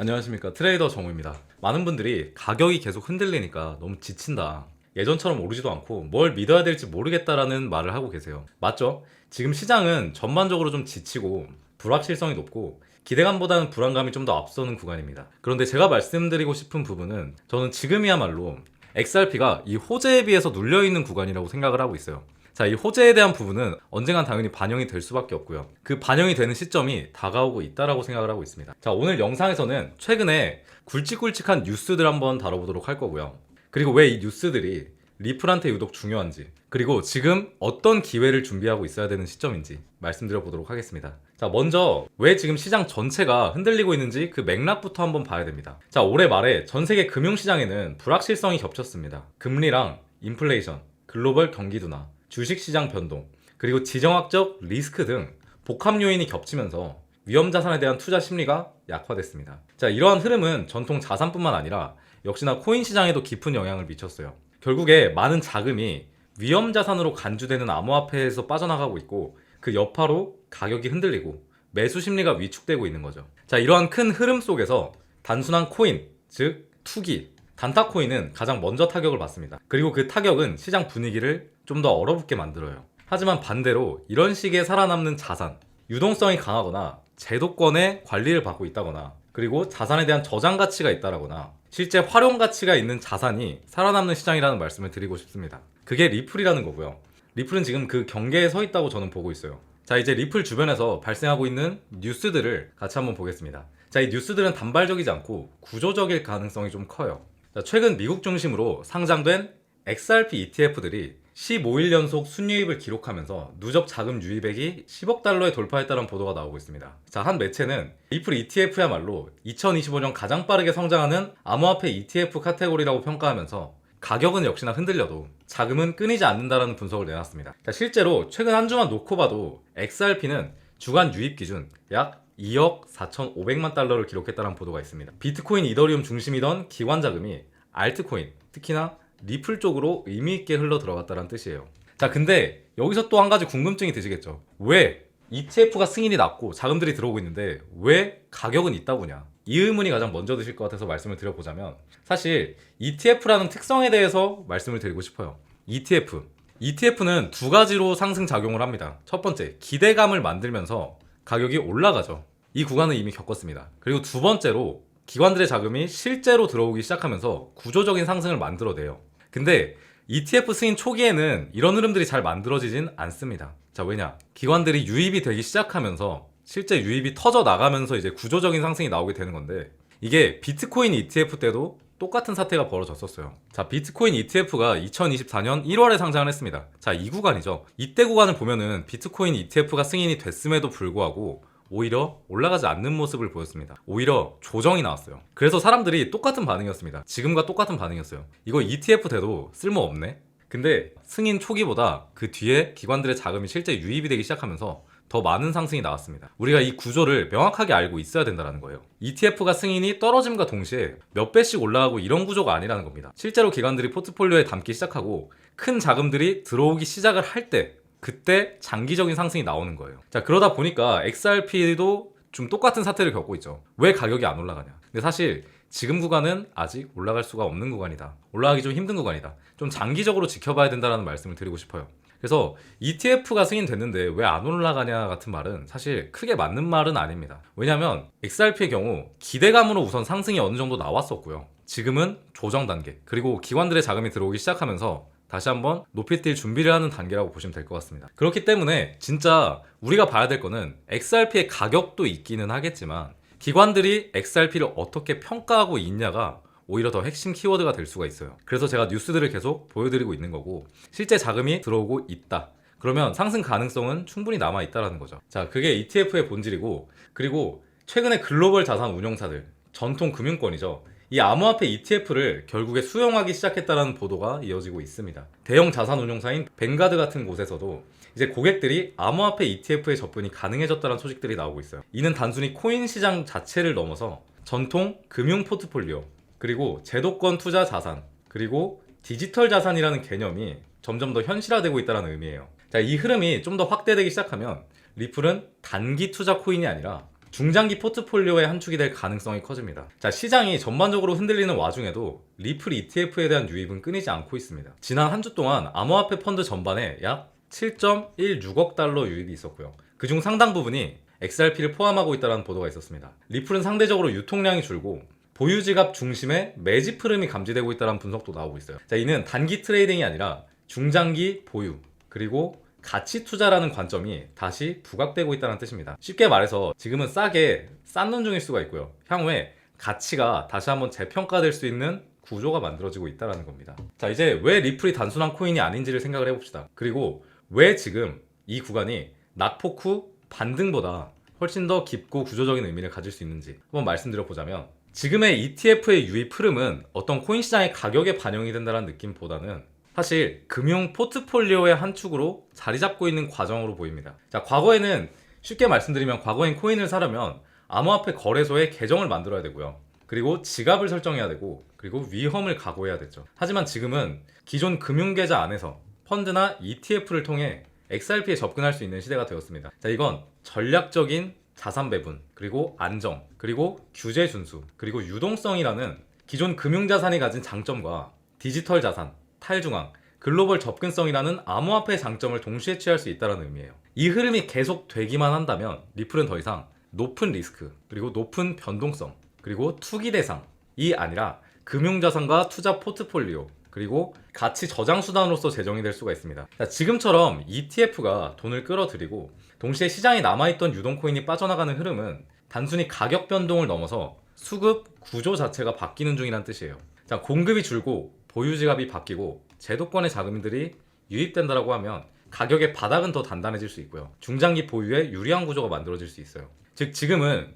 안녕하십니까, 트레이더 정우입니다. 많은 분들이 가격이 계속 흔들리니까 너무 지친다, 예전처럼 오르지도 않고 뭘 믿어야 될지 모르겠다라는 말을 하고 계세요. 맞죠? 지금 시장은 전반적으로 좀 지치고 불확실성이 높고 기대감보다는 불안감이 좀 더 앞서는 구간입니다. 그런데 제가 말씀드리고 싶은 부분은, 저는 지금이야말로 XRP가 이 호재에 비해서 눌려있는 구간이라고 생각을 하고 있어요. 자, 이 호재에 대한 부분은 언젠간 당연히 반영이 될 수밖에 없고요. 그 반영이 되는 시점이 다가오고 있다라고 생각을 하고 있습니다. 자, 오늘 영상에서는 최근에 굵직굵직한 뉴스들 한번 다뤄보도록 할 거고요. 그리고 왜 이 뉴스들이 리플한테 유독 중요한지, 그리고 지금 어떤 기회를 준비하고 있어야 되는 시점인지 말씀드려 보도록 하겠습니다. 자, 먼저 왜 지금 시장 전체가 흔들리고 있는지 그 맥락부터 한번 봐야 됩니다. 자, 올해 말에 전 세계 금융시장에는 불확실성이 겹쳤습니다. 금리랑 인플레이션, 글로벌 경기 둔화, 주식시장 변동, 그리고 지정학적 리스크 등 복합 요인이 겹치면서 위험자산에 대한 투자 심리가 약화됐습니다. 자, 이러한 흐름은 전통 자산뿐만 아니라 역시나 코인 시장에도 깊은 영향을 미쳤어요. 결국에 많은 자금이 위험자산으로 간주되는 암호화폐에서 빠져나가고 있고, 그 여파로 가격이 흔들리고 매수 심리가 위축되고 있는 거죠. 자, 이러한 큰 흐름 속에서 단순한 코인, 즉 투기, 단타 코인은 가장 먼저 타격을 받습니다. 그리고 그 타격은 시장 분위기를 좀 더 얼어붙게 만들어요. 하지만 반대로 이런 식의 살아남는 자산, 유동성이 강하거나 제도권의 관리를 받고 있다거나, 그리고 자산에 대한 저장 가치가 있다거나 실제 활용 가치가 있는 자산이 살아남는 시장이라는 말씀을 드리고 싶습니다. 그게 리플이라는 거고요. 리플은 지금 그 경계에 서 있다고 저는 보고 있어요. 자, 이제 리플 주변에서 발생하고 있는 뉴스들을 같이 한번 보겠습니다. 자, 이 뉴스들은 단발적이지 않고 구조적일 가능성이 좀 커요. 자, 최근 미국 중심으로 상장된 XRP ETF들이 15일 연속 순유입을 기록하면서 누적 자금 유입액이 10억 달러에 돌파했다는 보도가 나오고 있습니다. 자, 한 매체는 리플 ETF야말로 2025년 가장 빠르게 성장하는 암호화폐 ETF 카테고리라고 평가하면서 가격은 역시나 흔들려도 자금은 끊이지 않는다라는 분석을 내놨습니다. 자, 실제로 최근 한 주만 놓고 봐도 XRP는 주간 유입 기준 약 2억 4,500만 달러를 기록했다는 보도가 있습니다. 비트코인, 이더리움 중심이던 기관 자금이 알트코인, 특히나 리플 쪽으로 의미있게 흘러 들어갔다는 뜻이에요. 자, 근데 여기서 또 한 가지 궁금증이 드시겠죠. 왜 ETF가 승인이 났고 자금들이 들어오고 있는데 왜 가격은 있다 보냐? 이 의문이 가장 먼저 드실 것 같아서 말씀을 드려보자면, 사실 ETF라는 특성에 대해서 말씀을 드리고 싶어요. ETF는 두 가지로 상승 작용을 합니다. 첫 번째, 기대감을 만들면서 가격이 올라가죠. 이 구간을 이미 겪었습니다. 그리고 두 번째로, 기관들의 자금이 실제로 들어오기 시작하면서 구조적인 상승을 만들어내요. 근데 ETF 승인 초기에는 이런 흐름들이 잘 만들어지진 않습니다. 자, 왜냐? 기관들이 유입이 되기 시작하면서 실제 유입이 터져 나가면서 이제 구조적인 상승이 나오게 되는 건데, 이게 비트코인 ETF 때도 똑같은 사태가 벌어졌었어요. 자, 비트코인 ETF가 2024년 1월에 상장을 했습니다. 자, 이 구간이죠. 이때 구간을 보면은 비트코인 ETF가 승인이 됐음에도 불구하고 오히려 올라가지 않는 모습을 보였습니다. 오히려 조정이 나왔어요. 그래서 사람들이 똑같은 반응이었습니다. 지금과 똑같은 반응이었어요. 이거 ETF 돼도 쓸모없네? 근데 승인 초기보다 그 뒤에 기관들의 자금이 실제 유입이 되기 시작하면서 더 많은 상승이 나왔습니다. 우리가 이 구조를 명확하게 알고 있어야 된다는 거예요. ETF가 승인이 떨어짐과 동시에 몇 배씩 올라가고 이런 구조가 아니라는 겁니다. 실제로 기관들이 포트폴리오에 담기 시작하고 큰 자금들이 들어오기 시작을 할 때, 그때 장기적인 상승이 나오는 거예요. 자, 그러다 보니까 XRP도 좀 똑같은 사태를 겪고 있죠. 왜 가격이 안 올라가냐? 근데 사실 지금 구간은 아직 올라갈 수가 없는 구간이다. 올라가기 좀 힘든 구간이다. 좀 장기적으로 지켜봐야 된다는 말씀을 드리고 싶어요. 그래서 ETF가 승인됐는데 왜 안 올라가냐 같은 말은 사실 크게 맞는 말은 아닙니다. 왜냐하면 XRP의 경우 기대감으로 우선 상승이 어느 정도 나왔었고요. 지금은 조정 단계, 그리고 기관들의 자금이 들어오기 시작하면서 다시 한번 높이 뛸 준비를 하는 단계라고 보시면 될 것 같습니다. 그렇기 때문에 진짜 우리가 봐야 될 거는 XRP의 가격도 있기는 하겠지만 기관들이 XRP를 어떻게 평가하고 있냐가 오히려 더 핵심 키워드가 될 수가 있어요. 그래서 제가 뉴스들을 계속 보여드리고 있는 거고, 실제 자금이 들어오고 있다, 그러면 상승 가능성은 충분히 남아있다는 거죠. 자, 그게 ETF의 본질이고, 그리고 최근에 글로벌 자산 운용사들, 전통 금융권이죠, 이 암호화폐 ETF를 결국에 수용하기 시작했다는 보도가 이어지고 있습니다. 대형 자산 운용사인 뱅가드 같은 곳에서도 이제 고객들이 암호화폐 ETF에 접근이 가능해졌다는 소식들이 나오고 있어요. 이는 단순히 코인 시장 자체를 넘어서 전통 금융 포트폴리오, 그리고 제도권 투자 자산, 그리고 디지털 자산이라는 개념이 점점 더 현실화되고 있다는 의미예요. 자, 이 흐름이 좀 더 확대되기 시작하면 리플은 단기 투자 코인이 아니라 중장기 포트폴리오의 한 축이 될 가능성이 커집니다. 자, 시장이 전반적으로 흔들리는 와중에도 리플 ETF에 대한 유입은 끊이지 않고 있습니다. 지난 한 주 동안 암호화폐 펀드 전반에 약 7.16억 달러 유입이 있었고요. 그중 상당 부분이 XRP를 포함하고 있다는 보도가 있었습니다. 리플은 상대적으로 유통량이 줄고 보유 지갑 중심의 매집 흐름이 감지되고 있다는 분석도 나오고 있어요. 자, 이는 단기 트레이딩이 아니라 중장기 보유 그리고 가치 투자라는 관점이 다시 부각되고 있다는 뜻입니다. 쉽게 말해서 지금은 싸게 쌓는 중일 수가 있고요. 향후에 가치가 다시 한번 재평가될 수 있는 구조가 만들어지고 있다는 겁니다. 자, 이제 왜 리플이 단순한 코인이 아닌지를 생각을 해봅시다. 그리고 왜 지금 이 구간이 낙폭 후 반등보다 훨씬 더 깊고 구조적인 의미를 가질 수 있는지 한번 말씀드려보자면, 지금의 ETF의 유입 흐름은 어떤 코인 시장의 가격에 반영이 된다는 느낌보다는 사실 금융 포트폴리오의 한 축으로 자리 잡고 있는 과정으로 보입니다. 자, 과거에는 쉽게 말씀드리면 과거엔 코인을 사려면 암호화폐 거래소에 계정을 만들어야 되고요. 그리고 지갑을 설정해야 되고 그리고 위험을 각오해야 됐죠. 하지만 지금은 기존 금융계좌 안에서 펀드나 ETF를 통해 XRP에 접근할 수 있는 시대가 되었습니다. 자, 이건 전략적인 자산 배분, 그리고 안정, 그리고 규제 준수, 그리고 유동성이라는 기존 금융자산이 가진 장점과 디지털 자산, 탈중앙, 글로벌 접근성이라는 암호화폐의 장점을 동시에 취할 수 있다는 의미예요. 이 흐름이 계속 되기만 한다면 리플은 더 이상 높은 리스크, 그리고 높은 변동성, 그리고 투기 대상이 아니라 금융자산과 투자 포트폴리오, 그리고 가치 저장 수단으로서 재정이 될 수가 있습니다. 자, 지금처럼 ETF가 돈을 끌어들이고 동시에 시장에 남아있던 유동코인이 빠져나가는 흐름은 단순히 가격 변동을 넘어서 수급 구조 자체가 바뀌는 중이란 뜻이에요. 자, 공급이 줄고 보유 지갑이 바뀌고 제도권의 자금들이 유입된다라고 하면 가격의 바닥은 더 단단해질 수 있고요. 중장기 보유에 유리한 구조가 만들어질 수 있어요. 즉 지금의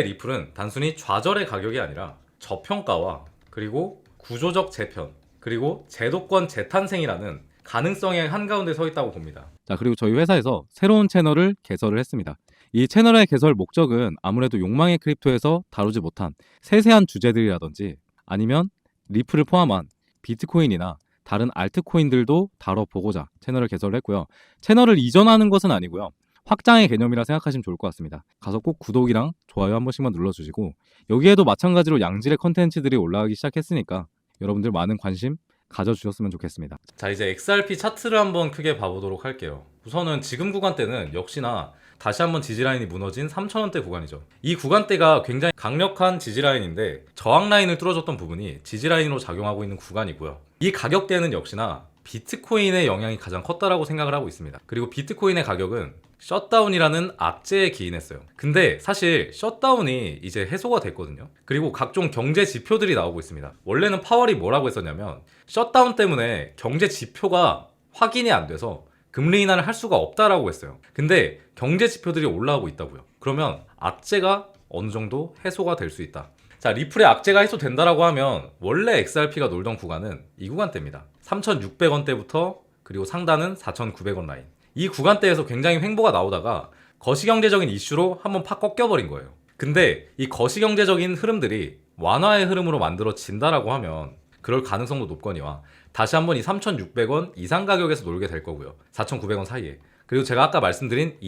리플은 단순히 좌절의 가격이 아니라 저평가와 그리고 구조적 재편, 그리고 제도권 재탄생이라는 가능성의 한가운데 서 있다고 봅니다. 자, 그리고 저희 회사에서 새로운 채널을 개설을 했습니다. 이 채널의 개설 목적은 아무래도 욕망의 크립토에서 다루지 못한 세세한 주제들이라든지 아니면 리플을 포함한 비트코인이나 다른 알트코인들도 다뤄보고자 채널을 개설을 했고요. 채널을 이전하는 것은 아니고요. 확장의 개념이라 생각하시면 좋을 것 같습니다. 가서 꼭 구독이랑 좋아요 한 번씩만 눌러주시고, 여기에도 마찬가지로 양질의 컨텐츠들이 올라가기 시작했으니까 여러분들 많은 관심 가져주셨으면 좋겠습니다. 자, 이제 XRP 차트를 한번 크게 봐보도록 할게요. 우선은 지금 구간대는 역시나 다시 한번 지지라인이 무너진 3,000원대 구간이죠. 이 구간대가 굉장히 강력한 지지라인인데 저항라인을 뚫어줬던 부분이 지지라인으로 작용하고 있는 구간이고요. 이 가격대는 역시나 비트코인의 영향이 가장 컸다라고 생각을 하고 있습니다. 그리고 비트코인의 가격은 셧다운이라는 악재에 기인했어요. 근데 사실 셧다운이 이제 해소가 됐거든요. 그리고 각종 경제 지표들이 나오고 있습니다. 원래는 파월이 뭐라고 했었냐면 셧다운 때문에 경제 지표가 확인이 안 돼서 금리 인하를 할 수가 없다라고 했어요. 근데 경제 지표들이 올라오고 있다고요. 그러면 악재가 어느 정도 해소가 될 수 있다. 자, 리플의 악재가 해소된다라고 하면 원래 XRP가 놀던 구간은 이 구간대입니다. 3,600원대부터 그리고 상단은 4,900원 라인. 이 구간대에서 굉장히 횡보가 나오다가 거시경제적인 이슈로 한번 팍 꺾여버린 거예요. 근데 이 거시경제적인 흐름들이 완화의 흐름으로 만들어진다라고 하면 그럴 가능성도 높거니와 다시 한번 이 3,600원 이상 가격에서 놀게 될 거고요. 4,900원 사이에. 그리고 제가 아까 말씀드린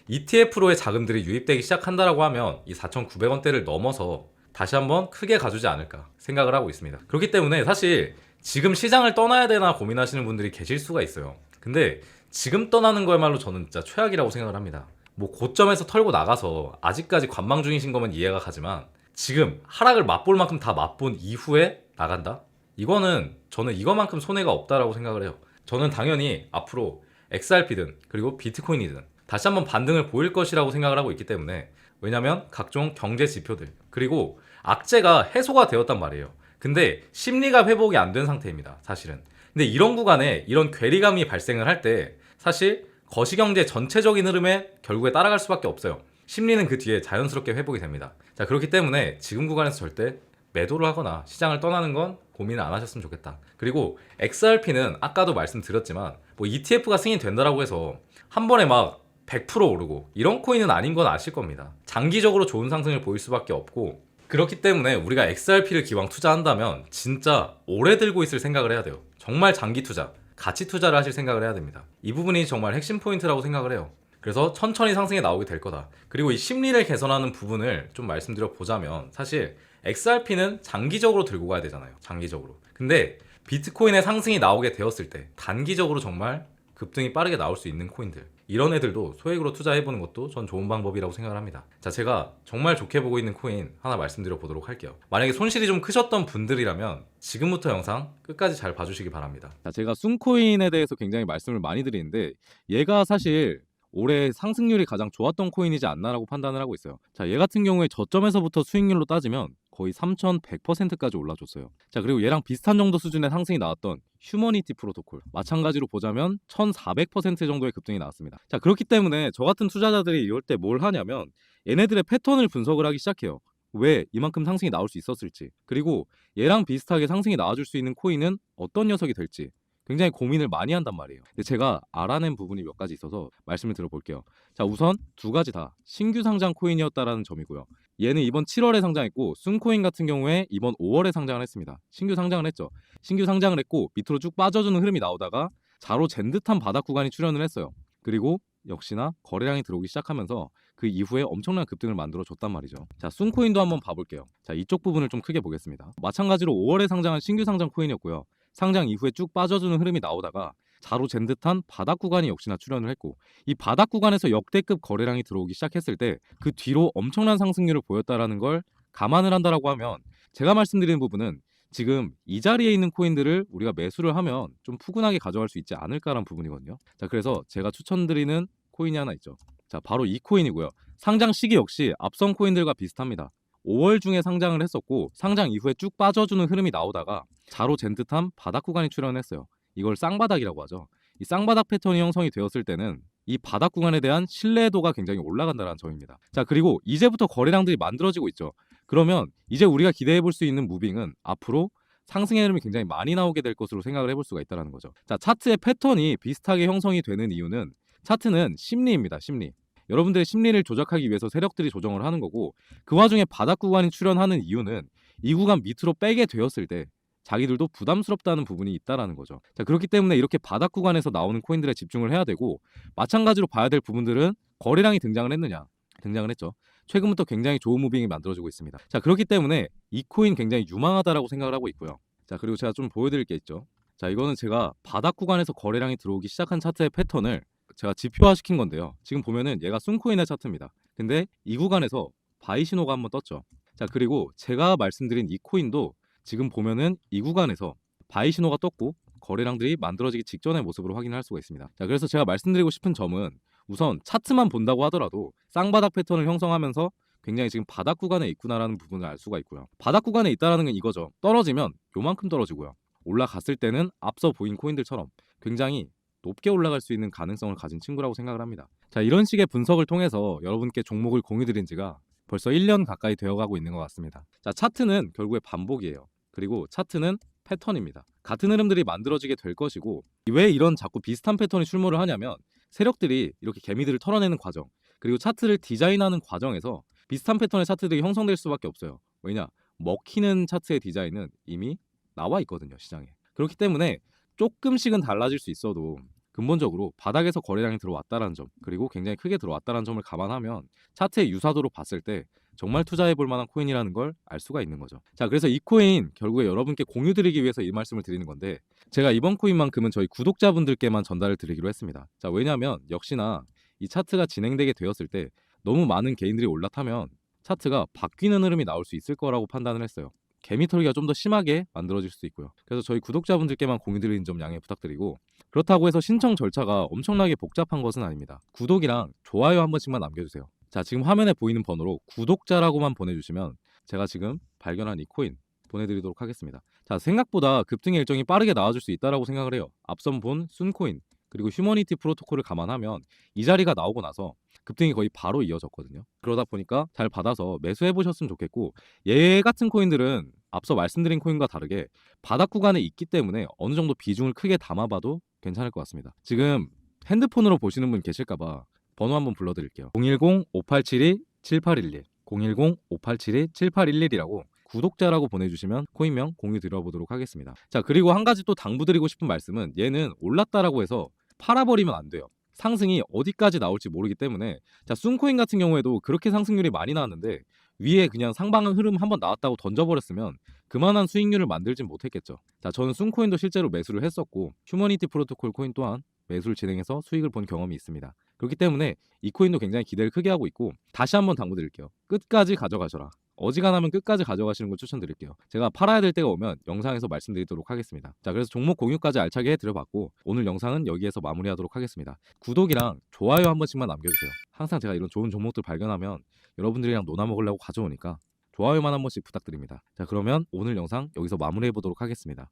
ETF로의 자금들이 유입되기 시작한다라고 하면 이 4,900원대를 넘어서 다시 한번 크게 가주지 않을까 생각을 하고 있습니다. 그렇기 때문에 사실 지금 시장을 떠나야 되나 고민하시는 분들이 계실 수가 있어요. 근데 지금 떠나는 거야말로 저는 진짜 최악이라고 생각을 합니다. 뭐 고점에서 털고 나가서 아직까지 관망 중이신 거면 이해가 가지만 지금 하락을 맛볼 만큼 다 맛본 이후에 나간다? 이거는 저는 이거만큼 손해가 없다라고 생각을 해요. 저는 당연히 앞으로 XRP든 그리고 비트코인이든 다시 한번 반등을 보일 것이라고 생각을 하고 있기 때문에, 왜냐면 각종 경제 지표들 그리고 악재가 해소가 되었단 말이에요. 근데 심리가 회복이 안 된 상태입니다, 사실은. 근데 이런 구간에 이런 괴리감이 발생을 할 때 사실 거시경제 전체적인 흐름에 결국에 따라갈 수밖에 없어요. 심리는 그 뒤에 자연스럽게 회복이 됩니다. 자, 그렇기 때문에 지금 구간에서 절대 매도를 하거나 시장을 떠나는 건 고민을 안 하셨으면 좋겠다. 그리고 XRP는 아까도 말씀드렸지만 뭐 ETF가 승인된다라고 해서 한 번에 막 100% 오르고 이런 코인은 아닌 건 아실 겁니다. 장기적으로 좋은 상승을 보일 수밖에 없고, 그렇기 때문에 우리가 XRP를 기왕 투자한다면 진짜 오래 들고 있을 생각을 해야 돼요. 정말 장기 투자, 가치 투자를 하실 생각을 해야 됩니다. 이 부분이 정말 핵심 포인트라고 생각을 해요. 그래서 천천히 상승이 나오게 될 거다. 그리고 이 심리를 개선하는 부분을 좀 말씀드려 보자면 사실 XRP는 장기적으로 들고 가야 되잖아요. 장기적으로. 근데 비트코인의 상승이 나오게 되었을 때 단기적으로 정말 급등이 빠르게 나올 수 있는 코인들, 이런 애들도 소액으로 투자해보는 것도 전 좋은 방법이라고 생각을 합니다. 자, 제가 정말 좋게 보고 있는 코인 하나 말씀드려 보도록 할게요. 만약에 손실이 좀 크셨던 분들이라면 지금부터 영상 끝까지 잘 봐주시기 바랍니다. 자, 제가 순코인에 대해서 굉장히 말씀을 많이 드리는데 얘가 사실 올해 상승률이 가장 좋았던 코인이지 않나라고 판단을 하고 있어요. 자, 얘 같은 경우에 저점에서부터 수익률로 따지면 거의 3,100%까지 올라줬어요. 자, 그리고 얘랑 비슷한 정도 수준의 상승이 나왔던 휴머니티 프로토콜 마찬가지로 보자면 1,400% 정도의 급등이 나왔습니다. 자, 그렇기 때문에 저 같은 투자자들이 이럴 때 뭘 하냐면 얘네들의 패턴을 분석을 하기 시작해요. 왜 이만큼 상승이 나올 수 있었을지, 그리고 얘랑 비슷하게 상승이 나와줄 수 있는 코인은 어떤 녀석이 될지 굉장히 고민을 많이 한단 말이에요. 근데 제가 알아낸 부분이 몇 가지 있어서 말씀을 들어볼게요. 자, 우선 두 가지 다 신규 상장 코인이었다라는 점이고요. 얘는 이번 7월에 상장했고 순코인 같은 경우에 이번 5월에 상장을 했습니다. 신규 상장을 했죠. 신규 상장을 했고 밑으로 쭉 빠져주는 흐름이 나오다가 자로 잰 듯한 바닥 구간이 출현을 했어요. 그리고 역시나 거래량이 들어오기 시작하면서 그 이후에 엄청난 급등을 만들어 줬단 말이죠. 자, 순코인도 한번 봐볼게요. 자, 이쪽 부분을 좀 크게 보겠습니다. 마찬가지로 5월에 상장한 신규 상장 코인이었고요. 상장 이후에 쭉 빠져주는 흐름이 나오다가 자로 잰 듯한 바닥 구간이 역시나 출현을 했고, 이 바닥 구간에서 역대급 거래량이 들어오기 시작했을 때 그 뒤로 엄청난 상승률을 보였다라는 걸 감안을 한다라고 하면 제가 말씀드리는 부분은 지금 이 자리에 있는 코인들을 우리가 매수를 하면 좀 푸근하게 가져갈 수 있지 않을까라는 부분이거든요. 자, 그래서 제가 추천드리는 코인이 하나 있죠. 자, 바로 이 코인이고요. 상장 시기 역시 앞선 코인들과 비슷합니다. 5월 중에 상장을 했었고 상장 이후에 쭉 빠져주는 흐름이 나오다가 자로 잰 듯한 바닥 구간이 출현했어요. 이걸 쌍바닥이라고 하죠. 이 쌍바닥 패턴이 형성이 되었을 때는 이 바닥 구간에 대한 신뢰도가 굉장히 올라간다는 점입니다. 자, 그리고 이제부터 거래량들이 만들어지고 있죠. 그러면 이제 우리가 기대해 볼 수 있는 무빙은 앞으로 상승의 흐름이 굉장히 많이 나오게 될 것으로 생각을 해볼 수가 있다는 거죠. 자, 차트의 패턴이 비슷하게 형성이 되는 이유는 차트는 심리입니다. 심리. 여러분들의 심리를 조작하기 위해서 세력들이 조정을 하는 거고, 그 와중에 바닥 구간이 출현하는 이유는 이 구간 밑으로 빼게 되었을 때 자기들도 부담스럽다는 부분이 있다라는 거죠. 자, 그렇기 때문에 이렇게 바닥 구간에서 나오는 코인들에 집중을 해야 되고, 마찬가지로 봐야 될 부분들은 거래량이 등장을 했느냐. 등장을 했죠. 최근부터 굉장히 좋은 무빙이 만들어지고 있습니다. 자, 그렇기 때문에 이 코인 굉장히 유망하다라고 생각을 하고 있고요. 자, 그리고 제가 좀 보여드릴 게 있죠. 자, 이거는 제가 바닥 구간에서 거래량이 들어오기 시작한 차트의 패턴을 제가 지표화 시킨 건데요. 지금 보면은 얘가 순코인의 차트입니다. 근데 이 구간에서 바이 신호가 한번 떴죠. 자, 그리고 제가 말씀드린 이 코인도 지금 보면은 이 구간에서 바이 신호가 떴고 거래량들이 만들어지기 직전의 모습으로 확인을 할 수가 있습니다. 자, 그래서 제가 말씀드리고 싶은 점은 우선 차트만 본다고 하더라도 쌍바닥 패턴을 형성하면서 굉장히 지금 바닥 구간에 있구나라는 부분을 알 수가 있고요. 바닥 구간에 있다라는 건 이거죠. 떨어지면 요만큼 떨어지고요. 올라갔을 때는 앞서 보인 코인들처럼 굉장히 높게 올라갈 수 있는 가능성을 가진 친구라고 생각을 합니다. 자, 이런 식의 분석을 통해서 여러분께 종목을 공유드린 지가 벌써 1년 가까이 되어가고 있는 것 같습니다. 자, 차트는 결국에 반복이에요. 그리고 차트는 패턴입니다. 같은 흐름들이 만들어지게 될 것이고, 왜 이런 자꾸 비슷한 패턴이 출몰을 하냐면 세력들이 이렇게 개미들을 털어내는 과정, 그리고 차트를 디자인하는 과정에서 비슷한 패턴의 차트들이 형성될 수밖에 없어요. 왜냐? 먹히는 차트의 디자인은 이미 나와 있거든요, 시장에. 그렇기 때문에 조금씩은 달라질 수 있어도 근본적으로 바닥에서 거래량이 들어왔다는 점, 그리고 굉장히 크게 들어왔다는 점을 감안하면 차트의 유사도로 봤을 때 정말 투자해 볼 만한 코인이라는 걸 알 수가 있는 거죠. 자, 그래서 이 코인 결국에 여러분께 공유 드리기 위해서 이 말씀을 드리는 건데, 제가 이번 코인만큼은 저희 구독자분들께만 전달을 드리기로 했습니다. 자, 왜냐하면 역시나 이 차트가 진행되게 되었을 때 너무 많은 개인들이 올라타면 차트가 바뀌는 흐름이 나올 수 있을 거라고 판단을 했어요. 개미털기가 좀 더 심하게 만들어질 수도 있고요. 그래서 저희 구독자분들께만 공유드리는 점 양해 부탁드리고, 그렇다고 해서 신청 절차가 엄청나게 복잡한 것은 아닙니다. 구독이랑 좋아요 한 번씩만 남겨주세요. 자, 지금 화면에 보이는 번호로 구독자라고만 보내주시면 제가 지금 발견한 이 코인 보내드리도록 하겠습니다. 자, 생각보다 급등의 일정이 빠르게 나와줄 수 있다라고 생각을 해요. 앞선 본 순코인 그리고 휴머니티 프로토콜을 감안하면 이 자리가 나오고 나서 급등이 거의 바로 이어졌거든요. 그러다 보니까 잘 받아서 매수해 보셨으면 좋겠고, 얘 같은 코인들은 앞서 말씀드린 코인과 다르게 바닥 구간에 있기 때문에 어느 정도 비중을 크게 담아봐도 괜찮을 것 같습니다. 지금 핸드폰으로 보시는 분 계실까봐 번호 한번 불러드릴게요. 010-5872-7811 010-5872-7811이라고 구독자라고 보내주시면 코인명 공유 드려보도록 하겠습니다. 자, 그리고 한 가지 또 당부드리고 싶은 말씀은 얘는 올랐다라고 해서 팔아버리면 안 돼요. 상승이 어디까지 나올지 모르기 때문에 자, 순코인 같은 경우에도 그렇게 상승률이 많이 나왔는데 위에 그냥 상방은 흐름 한번 나왔다고 던져버렸으면 그만한 수익률을 만들진 못했겠죠. 자, 저는 순코인도 실제로 매수를 했었고 휴머니티 프로토콜 코인 또한 매수를 진행해서 수익을 본 경험이 있습니다. 그렇기 때문에 이 코인도 굉장히 기대를 크게 하고 있고 다시 한번 당부드릴게요. 끝까지 가져가셔라. 어지간하면 끝까지 가져가시는 걸 추천드릴게요. 제가 팔아야 될 때가 오면 영상에서 말씀드리도록 하겠습니다. 자, 그래서 종목 공유까지 알차게 해드려봤고 오늘 영상은 여기에서 마무리하도록 하겠습니다. 구독이랑 좋아요 한 번씩만 남겨주세요. 항상 제가 이런 좋은 종목들 발견하면 여러분들이랑 놀아 먹으려고 가져오니까 좋아요만 한 번씩 부탁드립니다. 자, 그러면 오늘 영상 여기서 마무리해보도록 하겠습니다.